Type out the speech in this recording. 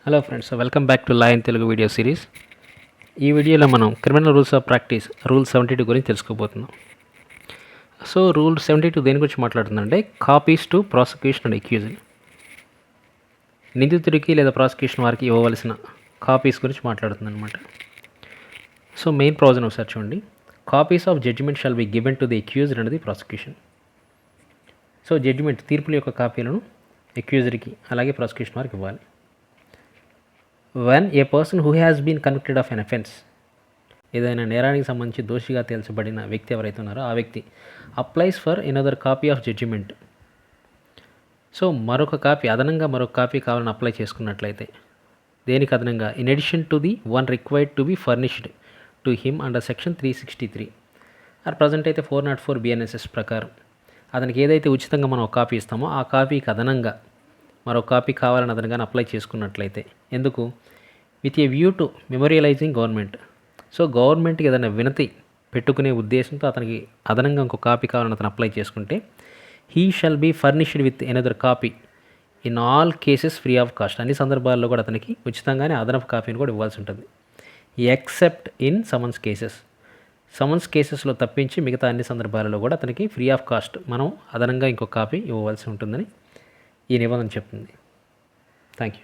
Hello friends, welcome back to law in Telugu video series. ఈ వీడియోలో మనం criminal rules of practice rule 72 గురించి తెలుసుకోబోతున్నాం. సో రూల్ 72 దేని గురించి మాట్లాడుతుందంటే copies to prosecution and accused. నిందితుడికి లేదా ప్రాసిక్యూషన్ వారికి ఇవ్వవలసిన కాపీస్ గురించి మాట్లాడుతుంది అనమాట. సో మెయిన్ ప్రొవిజన్ ఒకసారి చూడండి. Copies of judgment shall be given to the accused and the prosecution. So judgment తీర్పుల యొక్క కాపీలను అక్యూజ్డ్కి అలాగే ప్రాసిక్యూషన్ వారికి ఇవ్వాలి. when a person who has been convicted of an offense, ఏదైనా నేరానికి సంబంధించి దోషిగా తేల్చబడిన వ్యక్తి ఎవరైతే ఉన్నారో ఆ వ్యక్తి applies for another copy of judgment. So మరొక కాపీ కావాలని అప్లై చేసుకున్నట్లయితే దేనికి అదనంగా in addition to the one required to be furnished to him under section 363 or present అయితే 404 BNSS ప్రకారం అతనికి ఏదైతే ఉచితంగా మనం ఒక కాపీ ఇస్తామో ఆ కాపీకి అదనంగా మరో కాపీ కావాలని అదనంగా అప్లై చేసుకున్నట్లయితే ఎందుకు with a view to memorialising government. So గవర్నమెంట్కి ఏదైనా వినతి పెట్టుకునే ఉద్దేశంతో అతనికి అదనంగా ఇంకో కాపీ కావాలని అతను అప్లై చేసుకుంటే he shall be furnished with another copy in all cases free of cost. అన్ని సందర్భాల్లో కూడా అతనికి ఉచితంగానే అదనపు కాపీని కూడా ఇవ్వాల్సి ఉంటుంది. ఎక్సెప్ట్ ఇన్ సమన్స్ కేసెస్లో తప్పించి మిగతా అన్ని సందర్భాలలో కూడా అతనికి ఫ్రీ ఆఫ్ కాస్ట్ మనం అదనంగా ఇంకో కాపీ ఇవ్వవలసి ఉంటుందని ఈ నిబంధన చెప్తుంది. Thank you.